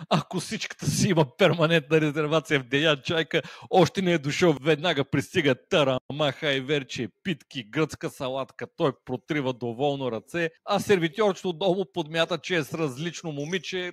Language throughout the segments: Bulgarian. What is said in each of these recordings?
ако всичката си има перманентна резервация в Деян Чайка, още не е дошъл, веднага пристига тарамаха и верче, питки, гръцка салатка, той протрива доволно ръце, а сервитьорчето долу подмята, че е с различно момиче,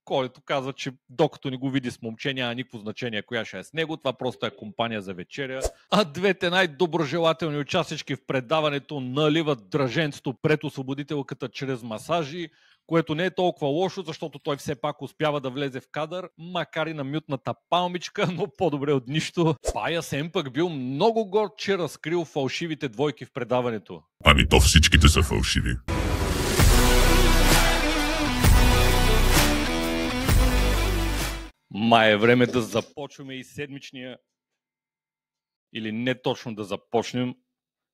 който казва, че докато не го види с момче, няма никакво значение коя ще е с него, това просто е компания за вечеря. А двете най-доброжелателни участнички в предаването наливат драженцето пред освободителката чрез масажи, което не е толкова лошо, защото той все пак успява да влезе в кадър, макар и на мютната палмичка, но по-добре от нищо. Пая Сен пък бил много горд, че разкрил фалшивите двойки в предаването. Ами то всичките са фалшиви. Май е време да започваме и седмичния. Или не точно да започнем.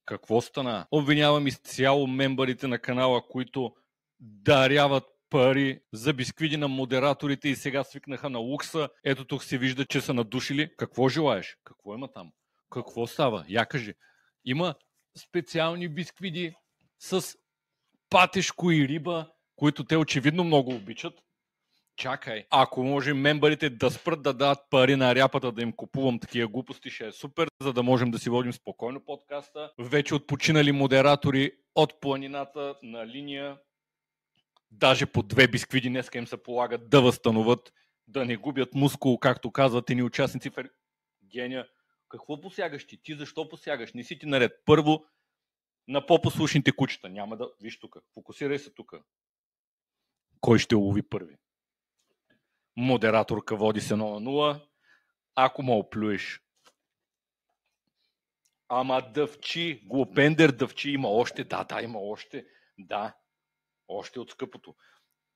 Какво стана? Обвинявам изцяло мембарите на канала, които даряват пари за бисквиди на модераторите и сега свикнаха на лукса. Ето тук се вижда, че са надушили. Какво желаеш? Какво има там? Какво става? Я кажи. Има специални бисквиди с патешко и риба, които те очевидно много обичат. Чакай, ако може мембарите да спрат да дават пари на ряпата да им купувам такива глупости, ще е супер, за да можем да си водим спокойно подкаста. Вече отпочинали модератори от планината на линия, даже по 2 бисквиди днеска им се полагат да възстановят, да не губят мускул, както казват и ни участници в Гения. Какво посягаш ти? Ти защо посягаш? Не си ти наред. Първо, на по-послушните кучета. Няма да... Виж тук. Фокусирай се тук. Кой ще улови първи? Модераторка води се 0-0. Ако ме оплюеш. Ама дъвчи, глупендер дъвчи, има още. Да, има още. Да, още от скъпото.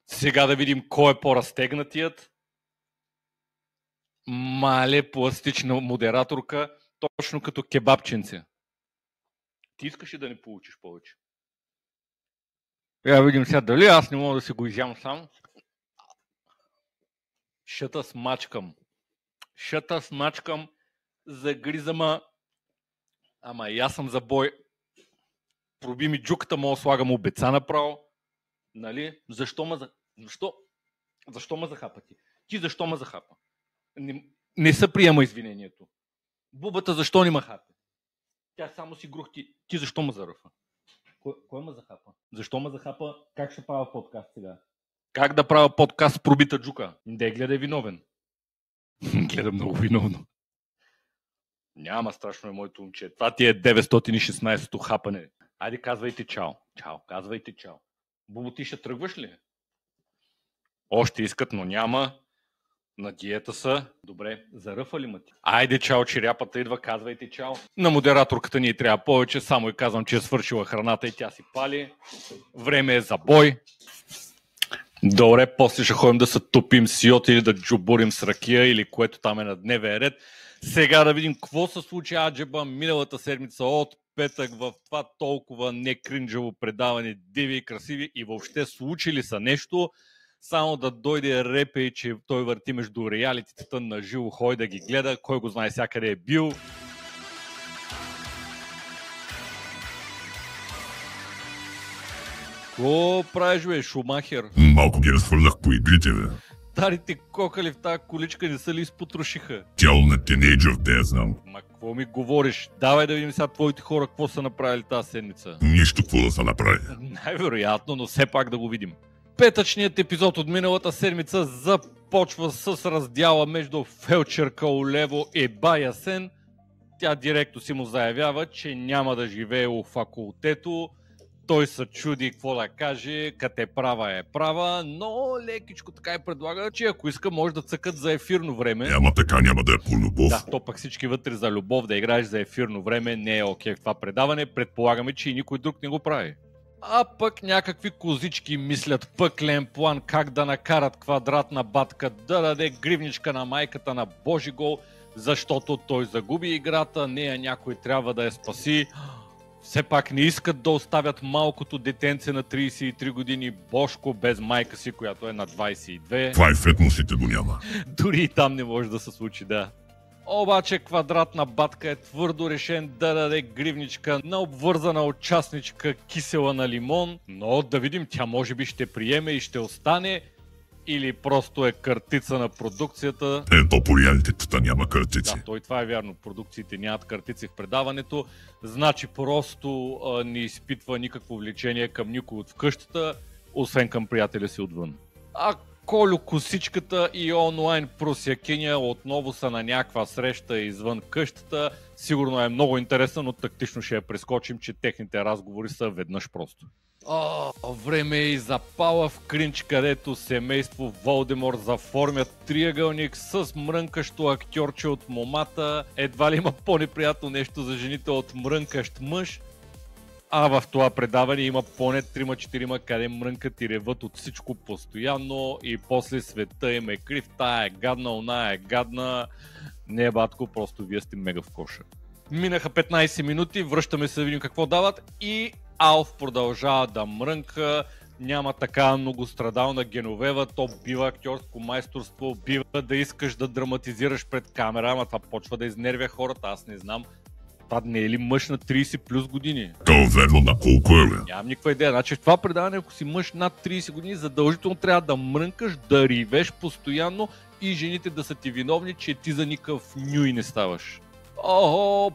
Сега да видим кой е по-разтегнатият. Мале пластична модераторка, точно като кебабченце. Ти искаш ли да не получиш повече? Я видим сега дали аз не мога да си го изям сам. Шата смачкам, загризама, ама и аз съм за бой. Проби ми джуката, мога да слагам обеца направо. Нали? Защо ме захапа ти? Ти защо ме захапа? Не се приема извинението. Бубата защо не ме хапе? Тя само си грухти. Ти защо ме заръфа? Кой ме захапа? Защо ме захапа? Как ще правя подкаст сега? Как да правя подкаст с пробита джука? Не гледай виновен. Гледа много виновно. Няма, страшно е моето момче. Това ти е 916-то хапане. Айде, казвайте чао. Казвайте чао. Бубо, ти ще тръгваш ли? Още искат, но няма. На диета са. Добре, заръфа ли ма ти? Айде, чао, черяпата идва, казвайте чао. На модераторката ни трябва повече, само и казвам, че е свършила храната и тя си пали. Време е за бой. Добре, после ще ходим да се топим сиот или да джубурим с ракия или което там е на дневен ред. Сега да видим какво се случи аджеба миналата седмица от петък в това толкова некринджаво предаване диви и красиви и въобще случи ли са нещо. Само да дойде Репе, че той върти между реалитетата на живо, хой да ги гледа, кой го знае всякъде е бил. Ко правиш, бе, Шумахер? Малко ги разхвърлях по игрите, бе. Старите кокали в тази количка не са ли изпотрошиха? Тяло на тинейджър, те я знам. Ма какво ми говориш? Давай да видим сега твоите хора какво са направили тази седмица. Нищо какво да са направи. Най-вероятно, но все пак да го видим. Петъчният епизод от миналата седмица започва с раздяла между фелчерка Олево и Бая Сен. Тя директно си му заявява, че няма да живее у факултето. Той се чуди какво да каже, като е права, но лекичко така и предлага, че ако иска може да цъкат за ефирно време. Ама така няма да е по любов. Да, то пък всички вътре за любов да играеш за ефирно време не е окей в това предаване. Предполагаме, че и никой друг не го прави. А пък някакви козички мислят пъклен план как да накарат квадратна батка да даде гривничка на майката на Божигол, защото той загуби играта, нея някой трябва да я спаси. Все пак не искат да оставят малкото детенце на 33 години Божко без майка си, която е на 22. Това и в етносите го няма. Дори и там не може да се случи, да. Обаче квадратна батка е твърдо решен да даде гривничка на обвързана участничка кисела на лимон, но да видим, тя може би ще приеме и ще остане. или просто е картица на продукцията. Ето по реалитетата няма картици. Да, той това е вярно. Продукциите нямат картици в предаването. Значи просто не изпитва никакво влечение към никой от вкъщата, освен към приятеля си отвън. А Колю Косичката и онлайн просякиня отново са на някаква среща извън къщата. Сигурно е много интересно, но тактично ще я прескочим, че техните разговори са веднъж просто. Време е и запала в кринч, където семейство Волдемор заформят триъгълник с мрънкащо актьорче от момата. Едва ли има по-неприятно нещо за жените от мрънкащ мъж. А в това предаване има поне 3-4, къде мрънкат и реват от всичко постоянно и после света им е крив, тая е гадна, она е гадна. Не, батко, просто вие сте мега в коша. Минаха 15 минути, връщаме се да видим какво дават и Алф продължава да мрънка. Няма така многострадална Геновева, то бива актьорско майсторство, бива да искаш да драматизираш пред камера, ама това почва да изнервя хората, аз не знам. Това не е ли мъж на 30 плюс години? То верно на колко е, бе? Нямам никаква идея. Значи в това предаване, ако си мъж над 30 години, задължително трябва да мрънкаш, да ривеш постоянно и жените да са ти виновни, че ти за никакъв нюй не ставаш.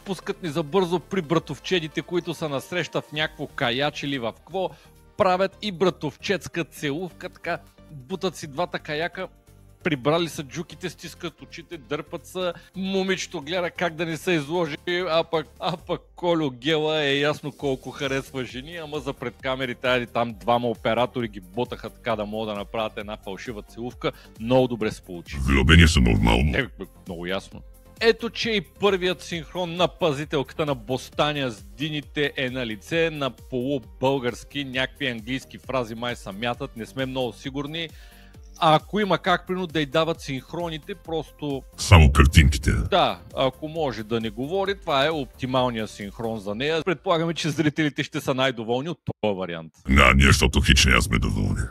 Пускат ни за бързо при братовчедите, които са насреща в някакво каяч или в какво. Правят и братовчетска целувка, така бутат си двата каяка. Прибрали са джуките, стискат очите, дърпат са. Момичето гледа как да не се изложи, а пък Колю Гела е ясно колко харесва жени, ама за пред камерите там двама оператори ги бутаха така да могат да направят една фалшива целувка. Много добре се получи. Влюбени са нормално. Много ясно. Ето, че и първият синхрон на пазителката на Бостания с дините е на лице, на полубългарски, някакви английски фрази май са мятат, не сме много сигурни. А ако има как примерно да й дават синхроните, просто... Само картинките. Да, ако може да не говори, това е оптималният синхрон за нея. Предполагаме, че зрителите ще са най-доволни от този вариант. Ние, защото хич не сме доволни.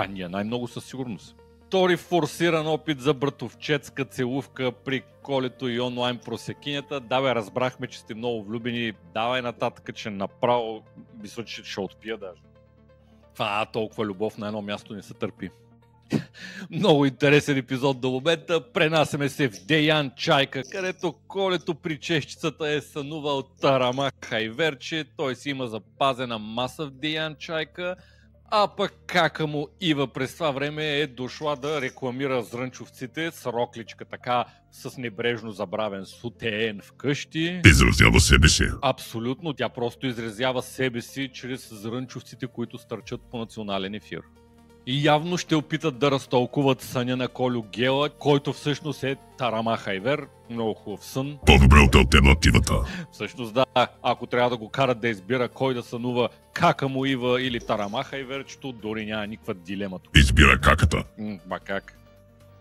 Ние най-много със сигурност. Втори форсиран опит за братовчетска целувка при Колето и онлайн просекинята. Да, бе, разбрахме, че сте много влюбени. Давай нататък, че направо мисля, че ще отпия даже. Това толкова любов на едно място не се търпи. Много интересен епизод до момента. Пренасяме се в Деян Чайка, където Колето при чещицата е сънувал Тарама Хайверче. Той си има запазена маса в Деян Чайка. А пък кака му Ива през това време е дошла да рекламира зрънчовците с рокличка така с небрежно забравен сутеен вкъщи. Изразява себе си. Абсолютно, тя просто изразява себе си чрез зрънчовците, които стърчат по национален ефир. И явно ще опитат да разтълкуват съня на Колю Гела, който всъщност е Тарама Хайвер. Много хубав сън. По-добре от алтернативата. Всъщност да, ако трябва да го карат да избира кой да сънува, кака му Ива или Тарама Хайверчето, дори няма никаква дилема тук. Избира каката. Как?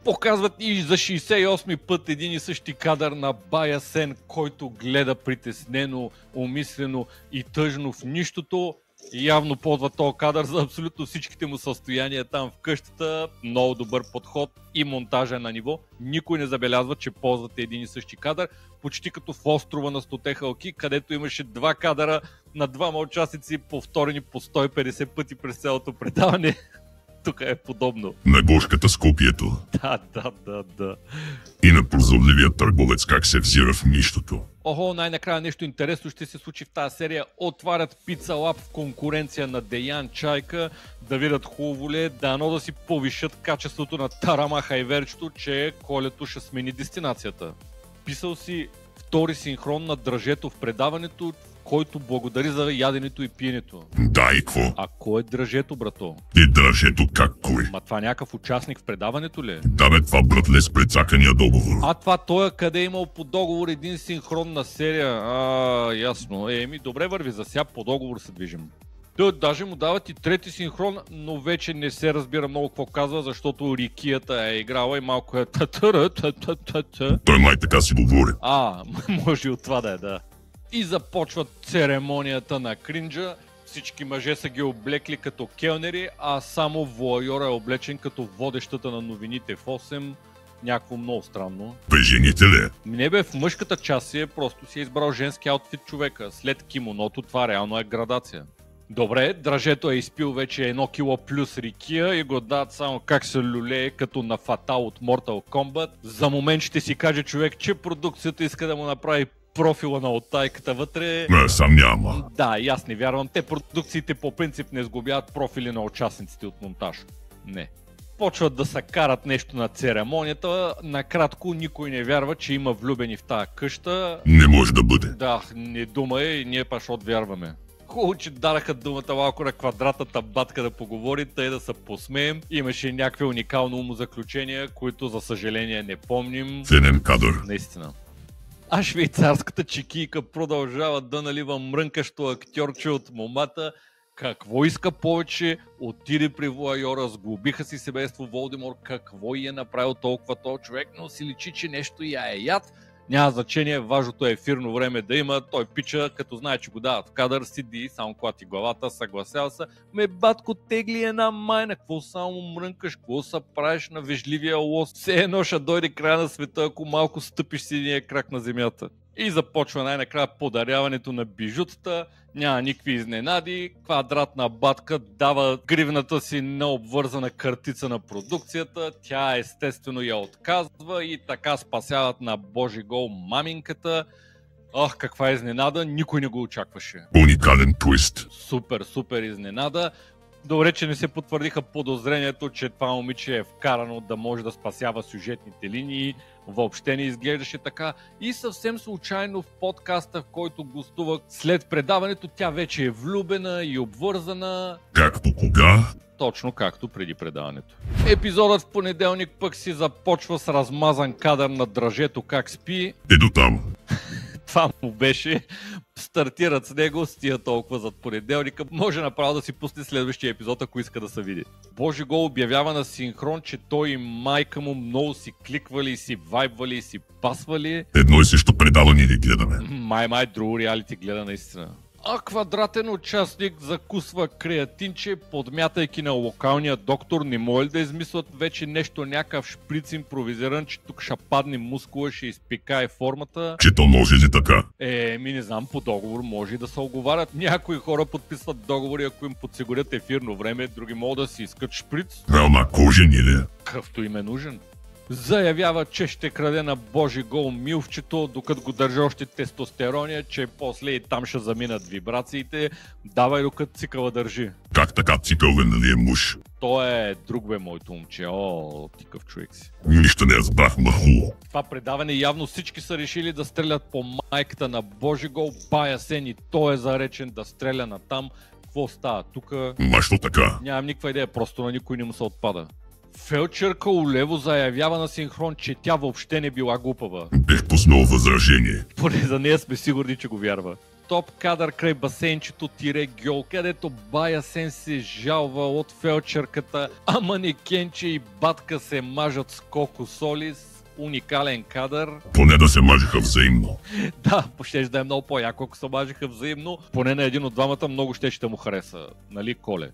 Показват и за 68-ми път един и същи кадър на Бая Сен, който гледа притеснено, умислено и тъжно в нищото. Явно ползва този кадър за абсолютно всичките му състояния там в къщата. Много добър подход и монтажа на ниво. Никой не забелязва, че ползвате един и същи кадър. Почти като в острова на 100 халки, където имаше два кадъра на двама участници, повторени по 150 пъти през цялото предаване. Тук е подобно. На гошката с копието. Да. И на прозорливият търговец как се взира в нищото. Най-накрая нещо интересно ще се случи в тази серия. Отварят Пица Лаб в конкуренция на Деян Чайка. Да видят хубаво ли е, дано да си повишат качеството на Тарама Хайверчето, че Колето ще смени дестинацията. Писал си втори синхрон на Дръжето в предаването, който благодари за яденето и пиенето. Да, и какво? А кой е Дръжето, брато? И Дръжето как кой? Ма това някакъв участник в предаването ли? Да бе, това братле с прецакания договор. Това той къде е имал по договор един синхрон на серия? Ясно. Добре върви, за сега по договор се движим. Даже му дават и трети синхрон, но вече не се разбира много какво казва, защото Рикията е играла и малко е Той май така си говори. Може и от това да е, да. И започва церемонията на кринджа. Всички мъже са ги облекли като келнери, а само воайора е облечен като водещата на новините в 8. Някакво много странно. Жените ли? Не бе, в мъжката част си просто си е избрал женски аутфит човека. След кимоното това реално е градация. Добре, Дражето е изпил вече 1 кило плюс рикия и го дадат само как се люлее като на Фатал от Mortal Kombat. За момент ще си каже човек, че продукцията иска да му направи профила на оттайката вътре. Не, сам няма. Да, и аз не вярвам. Те продукциите по принцип не сглобяват профили на участниците от монтаж. Не. Почват да се карат нещо на церемонията. Накратко, никой не вярва, че има влюбени в тая къща. Не може да бъде. Да, не дума е и ние паш отвярваме. Хубаво, че дараха думата малко на квадратната батка да поговори, тъй да се посмеем. Имаше някакви уникално умозаключения, които за съжаление не помним. Ценен кадър. Наистина. А швейцарската чекийка продължава да налива мрънкащо актьорче от момата. Какво иска повече? Отиде при воайора, сглобиха си семейство Волдемор. Какво й е направил толкова този човек? Но си личи, че нещо я е яд. Няма значение, важното е ефирно време да има. Той пича, като знае, че го дават в кадър, седи, само клати главата, съгласява се. Батко, тегли една майна, какво само мрънкаш, какво се правиш на вежливия лост? Все едно ще дойде края на света, ако малко стъпиш си един крак на земята. И започва най-накрая подаряването на бижутата. Няма никакви изненади. Квадратна батка дава гривната си на обвързана картица на продукцията. Тя естествено я отказва и така спасяват на Божи гол маминката. Ох, каква изненада, никой не го очакваше. Уникален твист. Супер изненада. Добре, че не се потвърдиха подозрението, че това момиче е вкарано да може да спасява сюжетните линии. Въобще не изглеждаше така. И съвсем случайно в подкаста, в който гостува след предаването, тя вече е влюбена и обвързана. Как по кога? Точно както преди предаването. Епизодът в понеделник пък си започва с размазан кадър на Дражето как спи. Ето там. Това му беше. Стартират с него, стига толкова зад понеделника. Може направо да си пусне следващия епизод, ако иска да се види. Божи гол обявява на синхрон, че той и майка му много си кликвали, си вайбвали, си пасвали. Едно и също предаване ли гледаме? Май, друго реалити гледа наистина. А квадратен участник закусва креатинче, подмятайки на локалния доктор. Не може ли да измислят вече нещо, някакъв шприц импровизиран, че тук ще падне мускула, ще изпикае формата? Че то може ли така? Не знам, по договор може и да се оговарят. Някои хора подписват договори, ако им подсигурят ефирно време, други могат да си искат шприц. Ама кожен или? Какъвто им е нужен. Заявява, че ще краде на Божи гол милвчето, докато го държа още тестостерония, че после и там ще заминат вибрациите. Давай докато цикъла държи. Как така цикълвен нали е муж? Той е друг бе, моето момче. Тикъв човек си. Нищо не разбрах, махуло. Това предаване явно всички са решили да стрелят по майката на Божи гол. Бая Сен и той е заречен да стреля на там. Какво става тук? Мащо така? Нямам никаква идея, просто на никой не му се отпада. Фелчерка улево заявява на синхрон, че тя въобще не била глупава. Бех пуснал възражение. Поне за нея сме сигурни, че го вярва. Топ кадър край басейнчето тире гьол, където Бая Сен се жалва от фелчерката, а манекенче и батка се мажат с Коко Солис. Уникален кадър. Поне да се мажеха взаимно. Да, ще да е много по-яко, ако се мажеха взаимно. Поне на един от двамата много ще му хареса. Нали, Коле?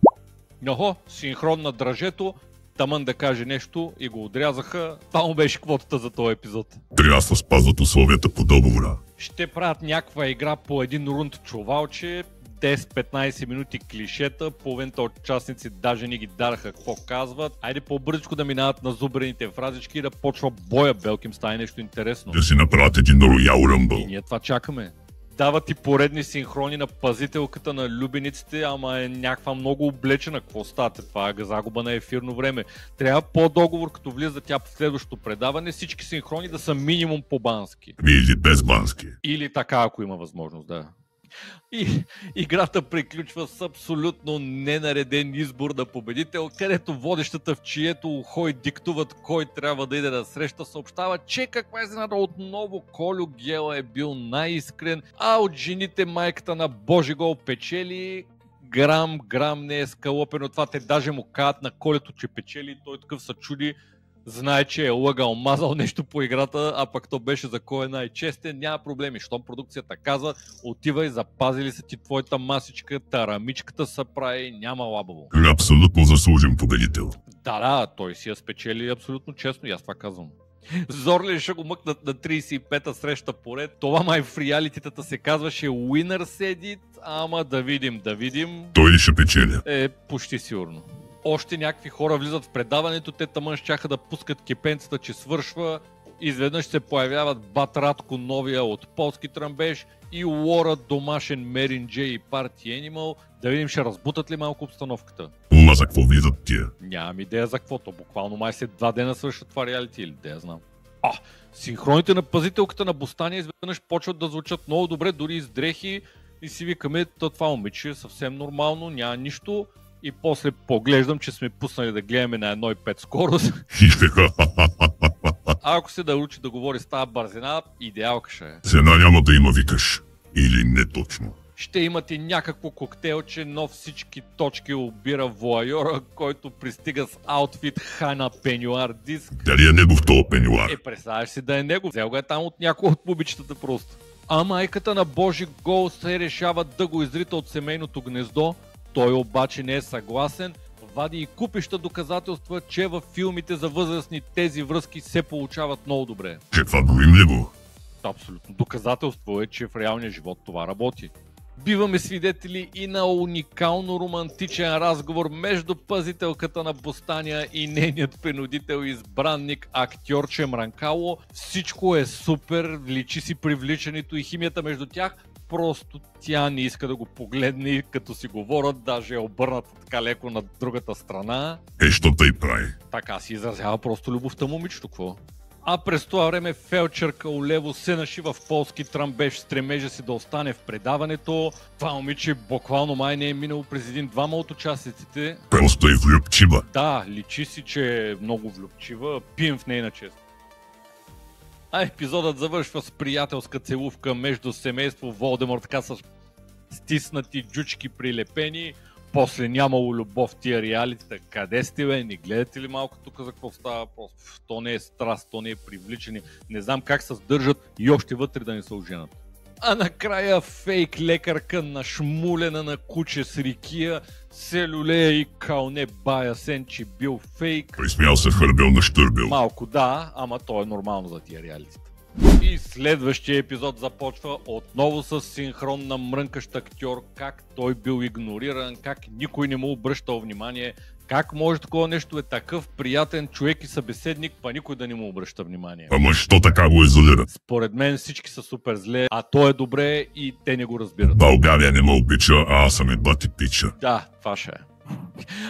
Нохо, синхрон на Дражето. Тамън да каже нещо и го отрязаха. Това му беше квотата за този епизод. Трябва да се спазват условията по договора. Ще правят някаква игра по един рунд чувалче, 10-15 минути клишета, половината участници даже не ги дараха какво казват. Айде по-бързичко да минават на зубрените фразички и да почва боя, белки им стане нещо интересно. Да си направят един Роял Ръмбъл. И ние това чакаме. Дават и поредни синхрони на пазителката на любениците, ама е някаква много облечена. Какво става? Това е загуба на ефирно време. Трябва по договор, като влиза тя по следващото предаване, всички синхрони да са минимум по-бански. Или без бански. Или така, ако има възможност, да. И играта приключва с абсолютно ненареден избор на победител, където водещата, в чието ухо диктуват кой трябва да иде да среща, съобщава, че каква изненада отново Колю Гела е бил най-искрен, а от жените майката на Божи гол печели. Грам не е скалопено това. Те даже му казват на Колето, че печели, той такъв се чуди. Знае, че е лъгал, мазал нещо по играта, а пък то беше за кой е най-честен. Няма проблеми. Щом продукцията каза, отивай, запазили са ти твоята масичка, тарамичката се прави, няма лабаво. Абсолютно заслужен победител. Да, той си я спечели абсолютно честно и аз това казвам. Зорли ще го мъкнат на 35-та среща поред. Това май в реалитетата се казваше Winner's Edit, ама да видим. Той ли ще печеля? Почти сигурно. Още някакви хора влизат в предаването, те тъмън щяха да пускат кепенцата, че свършва. Изведнъж се появяват Бат Радко, новия от полски тръмбеж, и Лора, домашен Мерин Джей и Party Animal. Да видим, ще разбутат ли малко обстановката. Ума за какво влизат тия? Нямам идея за какво. То буквално май след 2 дена свършва това реалити или да я знам. Синхроните на пазителката на Бостания изведнъж почват да звучат много добре, дори с дрехи, и си викаме, това момиче е съвсем нормално, няма нищо. И после поглеждам, че сме пуснали да гледаме на 1.5 скорост. А ако се да учи да говори с тази бързина, идеалка ще е. Цена няма да има, викаш. Или не точно? Ще имате някакво коктейлче, но всички точки обира воайора, който пристига с аутфит Хана пенюар диск. Дали е негов този пенюар? Представяш си да е него. Взел го е там от някой от момичетата просто. А майката на Божи Гол се решава да го изрита от семейното гнездо. Той обаче не е съгласен, вади и купища доказателства, че във филмите за възрастни тези връзки се получават много добре. Това говорим ли го? Абсолютно. Доказателство е, че в реалния живот това работи. Биваме свидетели и на уникално романтичен разговор между пазителката на Бостания и нейният принудител избранник актьорче Мранкало. Всичко е супер, личи си привличането и химията между тях. Просто тя не иска да го погледне и като си говорят, даже е обърната така леко на другата страна. Що тъй прави? Така си изразява просто любовта момичето, какво? А през това време фелчерка Олево се нашива в полски тръмбеж, стремежа си да остане в предаването. Това момиче буквално май не е минало през 1-2 от участниците. Просто е влюбчива. Да, личи си, че е много влюбчива, пием в нейна чест. А епизодът завършва с приятелска целувка между семейство Волдеморт, така с стиснати джучки прилепени. После нямало любов в тия реалитета. Къде сте, бе? Не гледате ли малко тук за какво става? Просто то не е страст, то не е привличане. Не знам как се сдържат и още вътре да не се оженят. А накрая фейк лекарка нашмулена на куче с рикия се люлея и калне баясен, че бил фейк. Присмял се хърбел на щърбел. Малко да, ама то е нормално за тия реалитета. И следващия епизод започва отново с синхрон на мрънкащ актьор, как той бил игнориран, как никой не му обръщал внимание, как може такова нещо е такъв приятен човек и събеседник, па никой да не му обръща внимание. Ама що така го изолира? Според мен всички са супер зле, а той е добре и те не го разбират. България не ме обича, а аз съм е бати пича. Да, това ще е.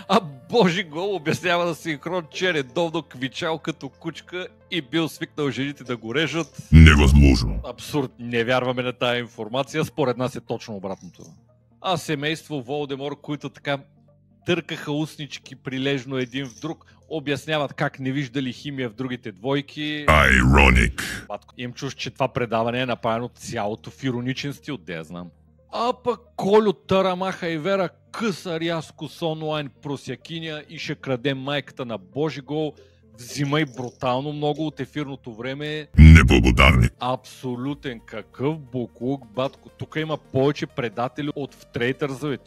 А Божи Гол обяснява на синхрон, че редовно квичал като кучка и бил свикнал жените да го режат. Невъзможно. Абсурд, не вярваме на тая информация, според нас е точно обратното. А семейство Волдемор, които така търкаха уснички прилежно един в друг, обясняват как не виждали химия в другите двойки. Айроник. Им чуш, че това предаване е направено цялото в ироничен стил, де я знам. А пък Колю Тарамаха и Вера къса рязко с онлайн просякиня и ще краде майката на Божи Гол. Взимай брутално много от ефирното време. Неблагодарни. Абсолютен какъв буклук, батко. Тук има повече предатели от в Трейтърза.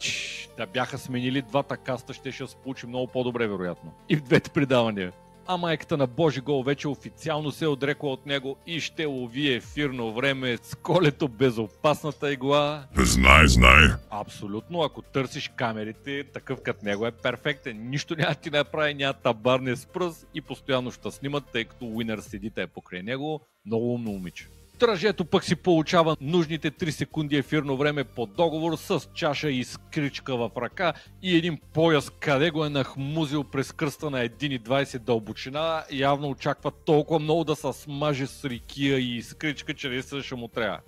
Да бяха сменили двата каста, ще се получи много по-добре, вероятно. И в двете предавания. А майката на Божи Гол вече официално се е отрекла от него и ще лови ефирно време с колето безопасната игла. Знае. Абсолютно, ако търсиш камерите, такъв като него е перфектен. Нищо няма ти направи, няма табарне с пръст и постоянно ще снимат, тъй като Уинър седите е покрай него. Много умно момиче. Тражето пък си получава нужните 3 секунди ефирно време по договор с чаша и скричка в ръка и един пояс, къде го е нахмузил през кръста на 1,20 дълбочина. Явно очаква толкова много да се смаже с рикия и скричка, че не ще му трябва.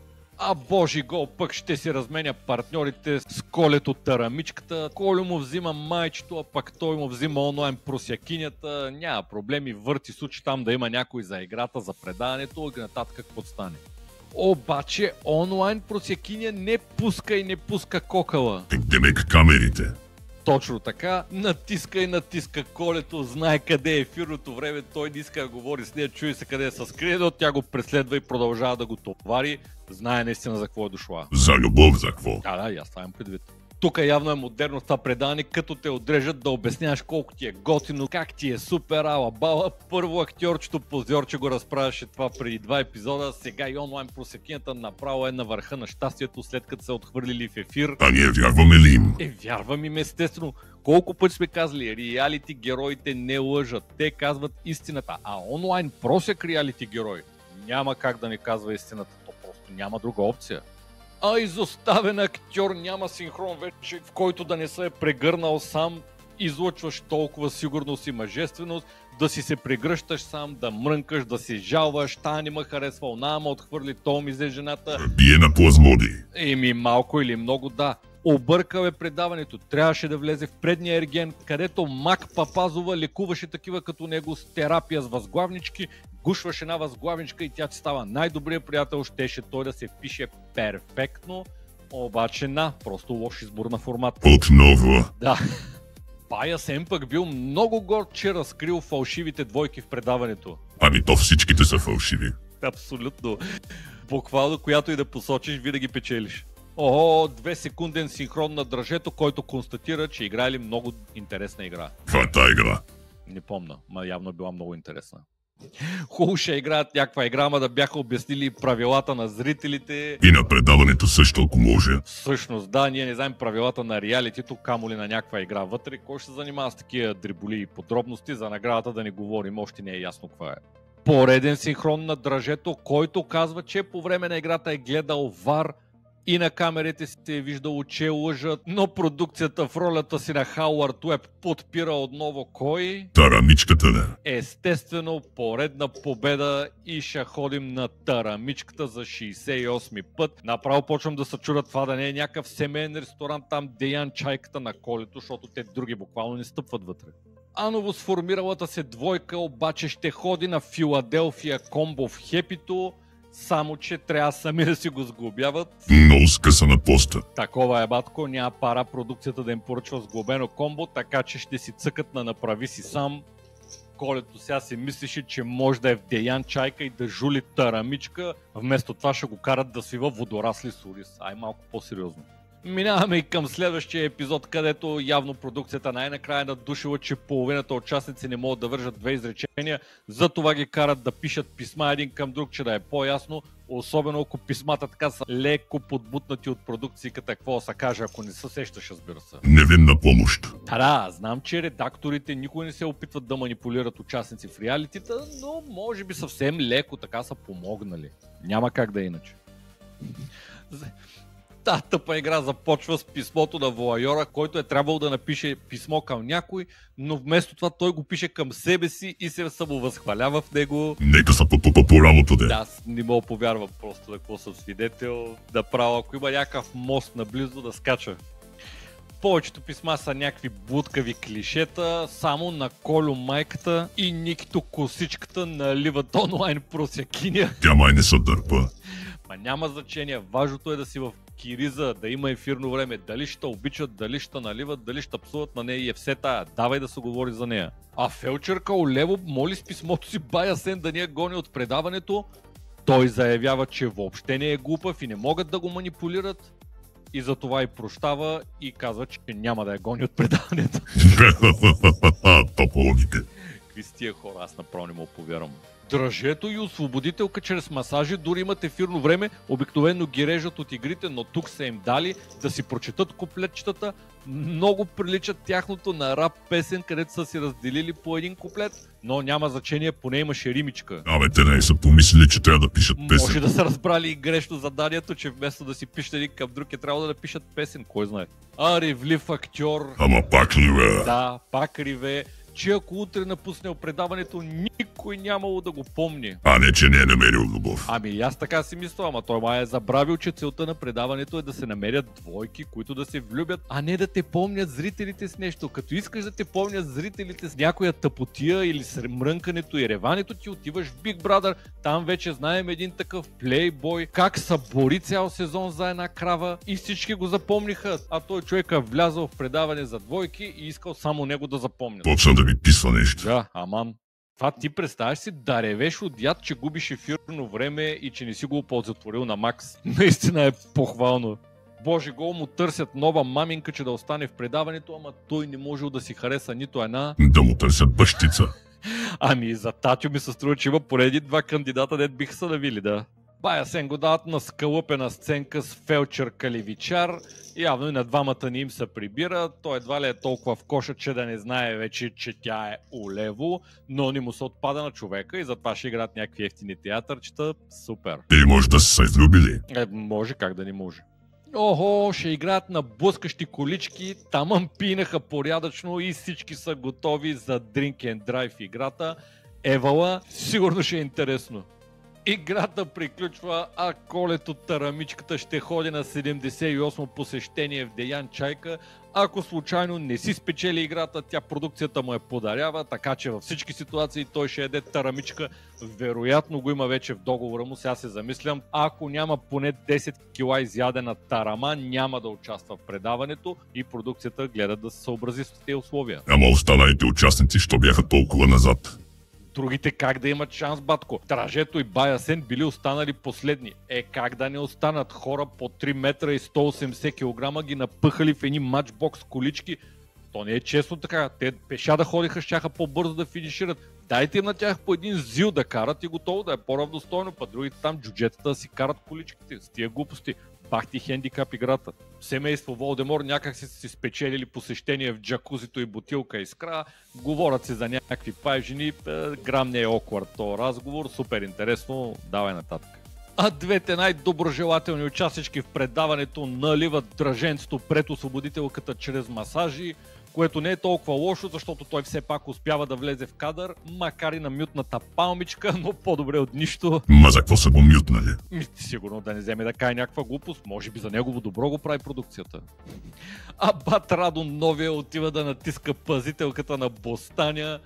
А Божи Гол пък ще си разменя партньорите с Колето Тарамичката. Колю му взима майчето, а пък той му взима онлайн просякинята. Няма проблеми, върти случай там да има някой за играта, за предаването и нататък какво стане. Обаче онлайн просякиня не пуска кокала. Демек камерите. Точно така, натиска Колето, знае къде е ефирното време, той не иска да говори с нея, чуе се къде е с кредо, тя го преследва и продължава да го товари, знае наистина за какво е дошла. За любов за какво? Да, и аз ставам предвид. Тук явно е модерно това предаване, като те отрежат да обясняваш колко ти е готино, как ти е супер, ала бала. Първо актьорчето позорче го разправяше това преди 2 епизода, сега и онлайн просекинята направо е на върха на щастието, след като са отхвърлили в ефир. А ние вярваме ли им? Вярвам им естествено. Колко пъти сме казали, реалити героите не лъжат, те казват истината, а онлайн просек реалити герой няма как да не казва истината, то просто няма друга опция. А изоставен актьор, няма синхрон вече, в който да не се е прегърнал сам, излъчваш толкова сигурност и мъжественост, да си се прегръщаш сам, да мрънкаш, да си жалваш, та не ме харесва, она ме отхвърли, то ми взе жената. Бие на плазмоди. Еми малко или много да. Объркал е предаването, трябваше да влезе в предния ерген, където Мак Папазова лекуваше такива като него с терапия с възглавнички, гушваш една възглавничка и тя ти става най-добрият приятел, щеше той да се впише перфектно, обаче просто лош избор на формат. Отново. Да. Пая Сем пък бил много горд, че разкрил фалшивите двойки в предаването. Ами то всичките са фалшиви. Абсолютно. Буквално, която и да посочиш, винаги печелиш. 2-секунден синхрон на Дръжето, който констатира, че играли много интересна игра. Това е тая игра. Не помня, ма явно била много интересна. Хубаво ще играят някаква игра, ма да бяха обяснили правилата на зрителите. И на предаването също, ако може. Всъщност, да, ние не знаем правилата на реалитито, камо ли на някаква игра вътре. Кой ще се занимава с такива дреболи и подробности, за наградата да не говорим, още не е ясно каква е. Пореден синхрон на Дръжето, който казва, че по време на играта е гледал VAR и на камерите си е виждало, че лъжат, но продукцията в ролята си на Хауърд Уеб подпира отново кой? Тарамичката, не. Естествено, поредна победа и ще ходим на тарамичката за 68-ми път. Направо почвам да се чудя това да не е някакъв семейен ресторант там Деян чайката на колето, защото те други буквално не стъпват вътре. А новосформиралата се двойка обаче ще ходи на Филаделфия комбо в Хепито, само че трябва сами да си го сглобяват. Много скъсана поста. Такова е, батко, няма пара продукцията да им поръчва сглобено комбо, така че ще си цъкат на направи си сам. Колето сега си мислеше, че може да е в Деян чайка и да жули тарамичка, вместо това ще го карат да свива водорасли с ориз. Ай малко по-сериозно. Минаваме и към следващия епизод, където явно продукцията най-накрая надушила, че половината участници не могат да вържат 2 изречения, затова ги карат да пишат писма един към друг, че да е по-ясно, особено ако писмата така са леко подбутнати от продукцията, какво да се каже, ако не се сещаш, разбира се. Невинна помощ. Да, знам, че редакторите никога не се опитват да манипулират участници в реалитета, но може би съвсем леко така са помогнали. Няма как да е иначе. Та тъпа игра започва с писмото на воайора, който е трябвало да напише писмо към някой, но вместо това той го пише към себе си и се самовъзхвалява в него. Нека са по работа, де. Да, аз не мога повярвам просто да какво съм свидетел, да правя, ако има някакъв мост наблизо да скача. Повечето писма са някакви блудкави клишета, само на Колю майката и Никито косичката наливат онлайн просякиня. Тя май не се дърпа. Ма няма значение, важното е да си в кириза, да има ефирно време, дали ще обичат, дали ще наливат, дали ще псуват на нея и е все тая, давай да се говори за нея. А фелчерка Олево моли с писмото си бая Сен да ни я гони от предаването, той заявява, че въобще не е глупав и не могат да го манипулират и затова и прощава и казва, че няма да я гони от предаването. Тополоните. Какви с тия хора, аз направо не мога повярвам. Дръжето и освободителка чрез масажи, дори имат ефирно време, обикновено ги режат от игрите, но тук са им дали да си прочетат куплетчетата. Много приличат тяхното на рап песен, където са си разделили по един куплет, но няма значение, поне имаше римичка. Абе, те не са помислили, че трябва да пишат песен. Може да са разбрали и грешно заданието, че вместо да си пишат един към друг е трябвало да напишат песен, кой знае. А ревлив актьор. Ама пак ли, бе? Да, пак риве, че ако утре напуснел предаването, никой нямало да го помни. А не, че не е намерил любов. Ами и аз така си мисля, ама той май е забравил, че целта на предаването е да се намерят двойки, които да се влюбят, а не да те помнят зрителите с нещо. Като искаш да те помнят зрителите с някоя тъпотия или с мрънкането и реването, ти отиваш в Big Brother, там вече знаем един такъв плейбой, как са бори цял сезон за една крава и всички го запомниха, а той човек е влязъл в предаване за двойки и искал само него да запомнят. Почна да ми писва нещо. Да, аман. Това ти представяш си да ревеш от яд, че губиш ефирно време и че не си го оползотворил на макс. Наистина е похвално. Божи гол му търсят нова маминка, че да остане в предаването, ама той не можел да си хареса нито една. Да му търсят бащица. Ами за татю ми се струва, че има поне 2 кандидата, дет биха се навили, да. Бая Сен го дават на скалъпена сценка с фелчер Каливичар. Явно и на двамата ни им се прибира. Той едва ли е толкова в коша, че да не знае вече, че тя е улево, но не му се отпада на човека и затова ще играят някакви ефтини театърчета. Супер. Или може да са се излюбили. Може, как да не може. Охо, ще играят на блъскащи колички, тамън пинаха порядъчно и всички са готови за Drink and Drive играта. Евала, сигурно ще е интересно. Играта приключва, а Колето Тарамичката ще ходи на 78-о посещение в Деян Чайка. Ако случайно не си спечели играта, тя продукцията му я подарява, така че във всички ситуации той ще яде тарамичка. Вероятно го има вече в договора му, сега се замислям. Ако няма поне 10 кила изядена тарама, няма да участва в предаването и продукцията гледа да се съобрази с тези условия. Ама останалите участници, що бяха толкова назад? Другите как да имат шанс, батко? Дражето и Бая Сен били останали последни. Как да не останат? Хора по 3 метра и 180 кг ги напъхали в едни матчбокс колички. То не е честно така. Те пеша да ходиха, щяха по-бързо да финишират. Дайте им на тях по един зил да карат и готово да е по-равностойно, па другите там джуджетата да си карат количките. С тия глупости. Бах ти хендикап играта. Семейство Волдемор някак си спечелили посещение в джакузито и бутилка искра. Говорят се за някакви пайжени. Грам не е awkward този разговор. Супер интересно. Давай нататък. А двете най-доброжелателни участнички в предаването наливат драженцето пред освободителката чрез масажи, което не е толкова лошо, защото той все пак успява да влезе в кадър, макар и на мютната палмичка, но по-добре от нищо. Ма за какво са го мютнали? Сигурно да не вземе да кае някаква глупост, може би за негово добро го прави продукцията. А бат Радо новия отива да натиска пазителката на Бостаня.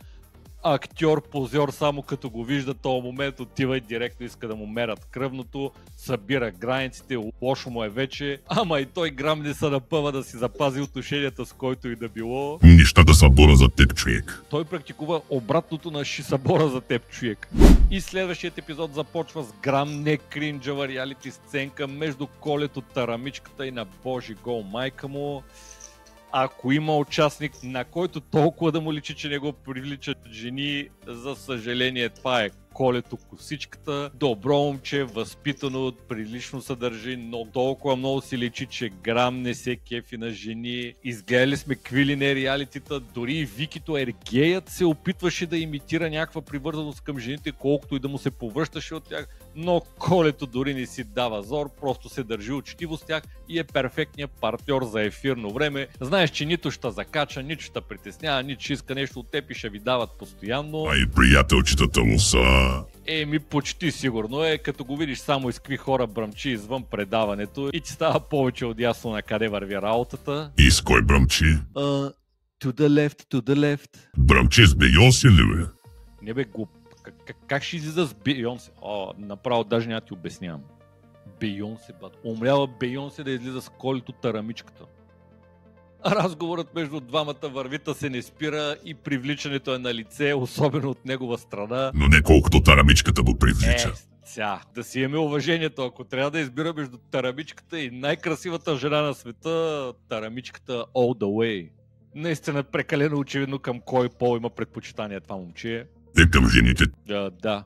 Актьор, позор, само като го вижда този момент, отива и директно иска да му мерят кръвното, събира границите, лошо му е вече, ама и той грам не се напъва да си запази отношенията с който и да било. Нещата са бора за теб, човек. Той практикува обратното на шисабора за теб, човек. И следващият епизод започва с грам не кринджава реалити сценка между Колето Тарамичката и на Божи гол майка му. Ако има участник, на който толкова да му личи, че не го привличат жени, за съжаление това е Колето Косичката. Добро момче, възпитано, прилично се държи, но толкова много си личи, че грам не се кефи на жени. Изгледали сме какви не реалитита, дори и Викито Ергеят се опитваше да имитира някаква привързаност към жените, колкото и да му се повръщаше от тях, но Колето дори не си дава зор, просто се държи учтиво с тях и е перфектният партньор за ефирно време. Знаеш, че нито ще закача, нито ще притеснява, нито ще иска нещо от теб и ще ви дават постоянно. А и приятелчетата му са... Почти сигурно е, като го видиш само из какви хора бръмчи извън предаването и ти става повече от ясно на къде върви работата. И с кой бръмчи? To the left. Бръмчи с Бейонсе ли бе? Не бе, глуп. Как ще излиза с Бейонсе? Направо даже няма ти обяснявам. Бейонсе, бат. Умряла Бейонсе да излиза с Колето Тарамичката. Разговорът между двамата вървита се не спира и привличането е на лице, особено от негова страна. Но не колкото тарамичката го привлича. Да си имаме уважението, ако трябва да избира между тарамичката и най-красивата жена на света, тарамичката all the way. Наистина прекалено очевидно към кой пол има предпочитание това момче. Към жените. Да.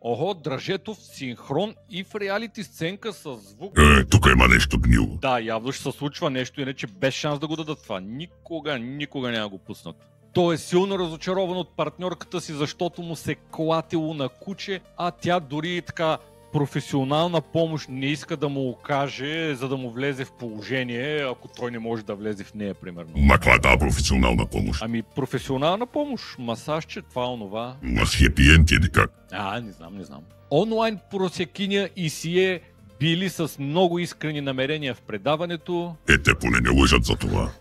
Охо, Дражетов синхрон и в реалити сценка с звук. Тук има нещо гнило. Да, явно ще се случва нещо, иначе без шанс да го дадат това. Никога няма го пуснат. Той е силно разочарован от партньорката си, защото му се клатило на куче, а тя дори така професионална помощ не иска да му окаже, за да му влезе в положение, ако той не може да влезе в нея, примерно. Ма каква е тази професионална помощ? Професионална помощ, масажче, това, онова. Ма с хепи-енд или как? Не знам. Онлайн просекиня и сие били с много искрени намерения в предаването. Те поне не лъжат за това.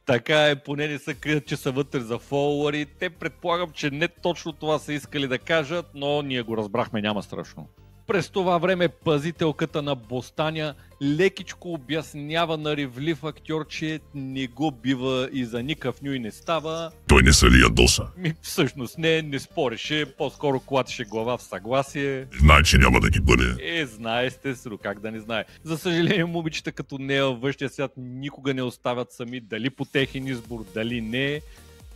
Така е, поне не се крият, че са вътре за фолуари. Те предполагам, че не точно това са искали да кажат, но ние го разбрахме, няма страшно. През това време пазителката на Бостаня лекичко обяснява на ревлив актьор, че не го бива и за никакъв нюй не става. Той не се ли ядоса? Всъщност не спореше, по-скоро клатеше глава в съгласие. Знае, че няма да ги бъде. Знае естествено, как да не знае. За съжаление, момичета като нея във външния свят никога не оставят сами, дали по техен избор, дали не.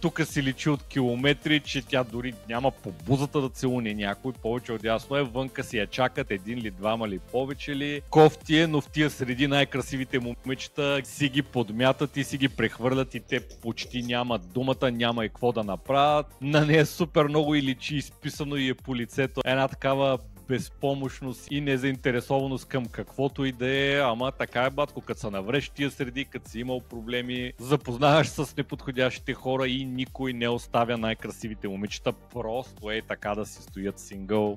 Тук се личи от километри, че тя дори няма по бузата да целуне някой, повече от ясно е, вънка си я чакат един ли, двама ли, повече ли. Кофти е, но в тия среди най-красивите момичета си ги подмятат и си ги прехвърлят и те почти нямат думата, няма и какво да направят. На нея супер много и личи изписано и е по лицето една такава безпомощност и незаинтересованост към каквото и да е, ама така е, батко, като се навреш тия среди, като си имал проблеми, запознаваш с неподходящите хора и никой не оставя най-красивите момичета, просто е така да си стоят сингъл.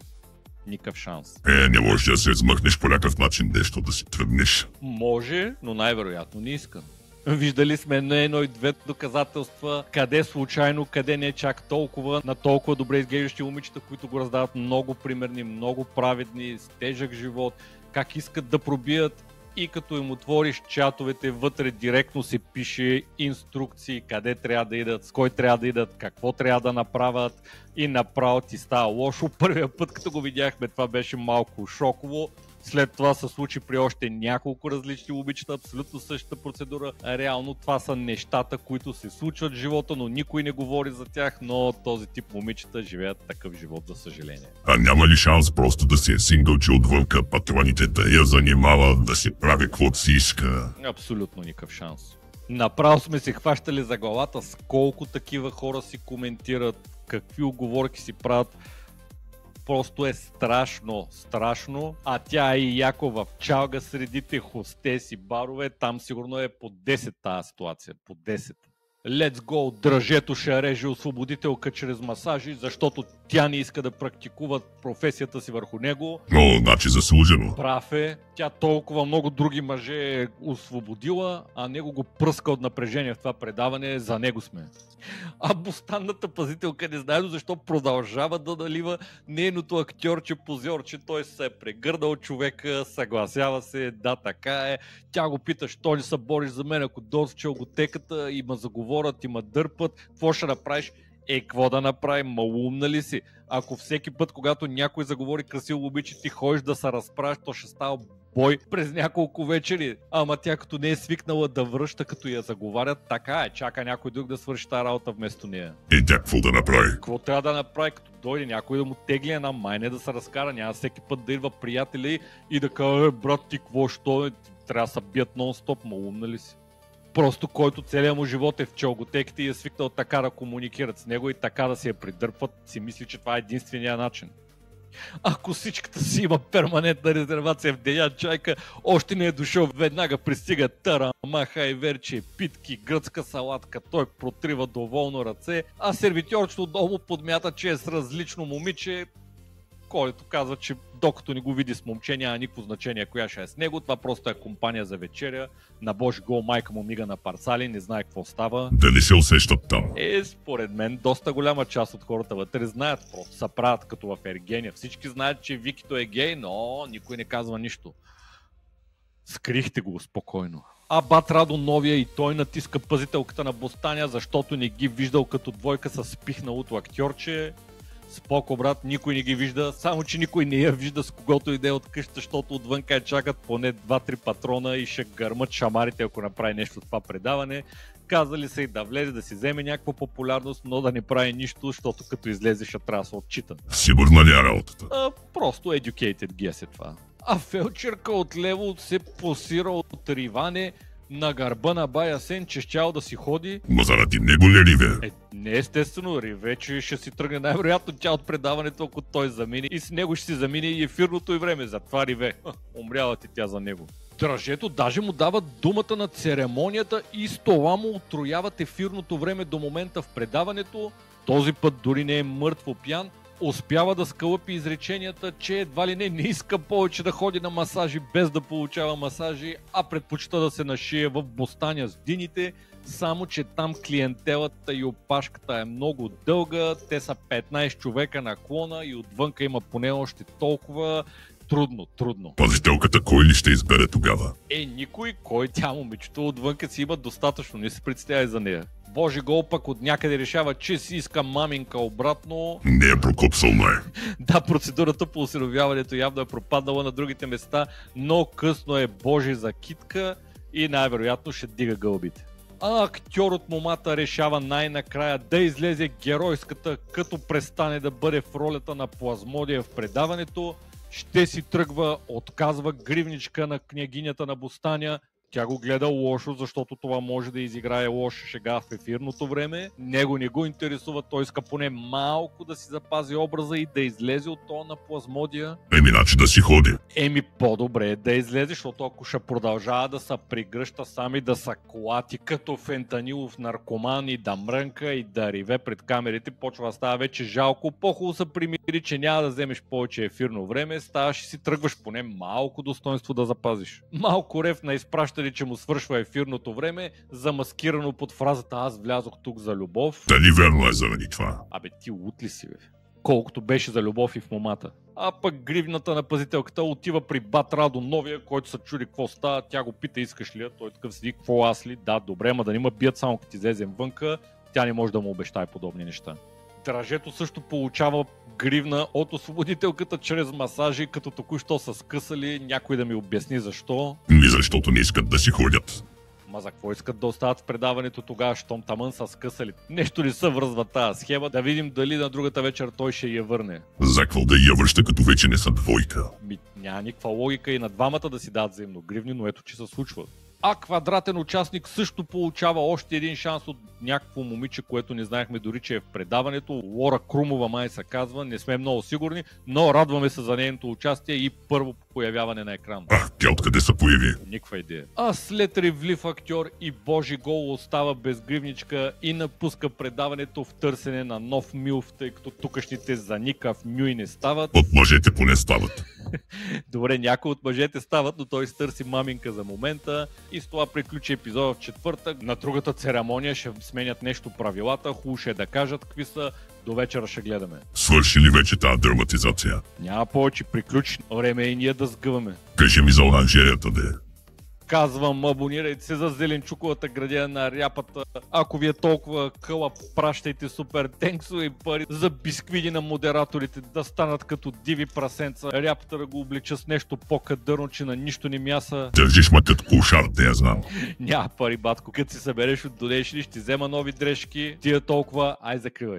Никакъв шанс. Не можеш да се измъкнеш по някакъв начин, нещо да си тръгнеш. Може, но най-вероятно не искам. Виждали сме на едно и две доказателства, къде случайно, къде не чак толкова, на толкова добре изглеждащи момичета, които го раздават много примерни, много праведни, с тежък живот, как искат да пробият и като им отвориш чатовете, вътре директно се пише инструкции, къде трябва да идат, с кой трябва да идат, какво трябва да направят и направо ти става лошо. Първия път, като го видяхме, това беше малко шоково. След това се случи при още няколко различни момичета, абсолютно същата процедура. Реално това са нещата, които се случват в живота, но никой не говори за тях, но този тип момичета живеят такъв живот, за съжаление. А няма ли шанс просто да си е сингълче отвънка, патроните да я занимават, да си прави каквото си иска? Абсолютно никакъв шанс. Направо сме се хващали за главата с колко такива хора си коментират, какви уговорки си правят. Просто е страшно, а тя е и яко в чалга средите хостеси, барове, там сигурно е по 10 тази ситуация, по 10. Let's go, дръжето ще реже освободителка чрез масажи, защото тя не иска да практикува професията си върху него. Но, значи заслужено. Прав е, тя толкова много други мъже е освободила, а него го пръска от напрежение в това предаване, за него сме. А бостанната пазителка не знае защо продължава да налива нейното актьорче, позорче, той се е прегърдал човека, съгласява се, да така е. Тя го пита, що не се бориш за мен, ако дойдеш челготеката и ма заговорят, и ма дърпат, какво ще направиш? Какво да направим, малумна ли си? Ако всеки път, когато някой заговори красиво обича, ти ходиш да се разправиш, то ще става бой през няколко вечери. Ама тя като не е свикнала да връща, като я заговарят, така е, чака някой друг да свърши тази работа вместо нея. И тя какво да направи? Какво трябва да направи, като дойде някой да му тегли една майне да се разкара, няма всеки път да идва приятели и да каже, брат ти, какво, що трябва да се бият нон-стоп, малумна ли си? Просто който целият му живот е в челготеките и е свикнал така да комуникират с него и така да си я придърпат, си мисли, че това е единствения начин. Ако всичката си има перманентна резервация в Деян Чайка, още не е дошъл, веднага пристига тарама, хайверче, питки, гръцка салатка, той протрива доволно ръце, а сервитьорчето долу подмята, че е с различно момиче, който казва, че докато не го види с момче, няма никакво значение коя ще е с него, това просто е компания за вечеря, на Божи гол майка му мига на парцали, не знае какво става. Дали се усещат там? Според мен, доста голяма част от хората вътре знаят, просто се правят като в Ергения. Всички знаят, че Викито е гей, но никой не казва нищо. Скрихте го спокойно. А бат Радо новия и той натиска пазителката на Бостаня, защото не ги виждал като двойка с спихналото актьорче. Споко, брат, никой не ги вижда, само че никой не я вижда с когото иде от къща, защото отвънка чакат поне 2-3 патрона и ще гърмат шамарите, ако направи нещо от това предаване. Казали са и да влезе, да си вземе някаква популярност, но да не прави нищо, защото като излезе ще трябва да се отчита. Сигурна ли е работата? Просто educated guess е това. А фелчерка отлево се посира от риване на гърба на бая Сен, че щял да си ходи. Но заради него ли риве? Не естествено, риве, че ще си тръгне най-вероятно тя от предаването, ако той замине и с него ще си замине и ефирното и време. Затова риве. Умряла ти тя за него. Дръжето даже му дава думата на церемонията и с това му отрояват ефирното време до момента в предаването. Този път дори не е мъртво пиян, успява да скълъпи изреченията, че едва ли не иска повече да ходи на масажи без да получава масажи, а предпочита да се нашие в Бостаня с дините, Само че там клиентелата и опашката е много дълга, те са 15 човека на клона и отвънка има поне още толкова. Трудно. Пазителката кой ли ще избере тогава? Никой, кой тя момичето отвънка си има достатъчно, не се представяй за нея. Божи гол пък от някъде решава, че си иска маминка обратно. Не е прокопсално е. Да, процедурата по осиновяването явно е пропаднала на другите места, но късно е Божи за китка и най-вероятно ще дига гълбите. А актьор от момата решава най-накрая да излезе геройската, като престане да бъде в ролята на Плазмодия в предаването, ще си тръгва, отказва гривничка на княгинята на Бостаня. Тя го гледа лошо, защото това може да изиграе лоша шега в ефирното време. Него не го интересува, той иска поне малко да си запази образа и да излезе от това на Плазмодия. Иначе да си ходи. По-добре е да излезе, защото ако ще продължава да се пригръща сами, да се клати като фентанилов наркоман и да мрънка и да риве пред камерите, почва да става вече жалко. По-хубаво се примири, че няма да вземеш повече ефирно време, ставаш и си тръгваш, поне малко достоинство да запазиш. Малко рев на изпращане, че му свършва ефирното време, замаскирано под фразата "Аз влязох тук за любов". Дали верно е заради това? Ти лут ли си, бе? Колкото беше за любов и в момата. А пък гривната на пазителката отива при Бат Радо новия, който се чуди какво става. Тя го пита, искаш ли я? Той такъв седи, какво аз ли? Да, добре, ама да не ме бият само като излезем вънка. Тя не може да му обещае подобни неща. Дражето също получава гривна от освободителката чрез масажи, като току-що са скъсали. Някой да ми обясни защо. Защото не искат да си ходят. Ма за какво искат да остават в предаването тогава, щом тамън са скъсали? Нещо ли се връзва тази схема? Да видим дали на другата вечер той ще я върне. За какво да я връща, като вече не са двойка? Няма никаква логика и на двамата да си дадат взаимно гривни, но ето че се случва. А квадратен участник също получава още един шанс от някакво момиче, което не знаехме дори, че е в предаването. Лора Крумова май се казва, не сме много сигурни, но радваме се за нейното участие и първо появяване на екран. Тя откъде се появи? Никаква идея. А след ревлив актьор и Божи гол остава без гривничка и напуска предаването в търсене на нов милф, тъй като тукашните за никакъв мюй не стават. От мъжете поне стават. Добре, някои от мъжете стават, но той стърси маминка за момента и с това приключи епизода в четвъртък. На другата церемония ще сменят нещо правилата, хубаво ще е да кажат какви са, до вечера ще гледаме. Свърши ли вече тази драматизация? Няма повече, приключи. Време е и ние да сгъваме. Кажи ми за оранжерията, де. Казвам, абонирайте се за Зеленчуковата градина на ряпата. Ако ви е толкова къла, пращайте супер тенксове и пари за бисквиди на модераторите, да станат като диви прасенца. Ряпата да го облича с нещо по-кадърно, че на нищо не мяса. Държиш ме като кошар, те я знам. Няма пари, батко. Като си събереш от донейшни, ще взема нови дрежки. Тия толкова, ай закривай.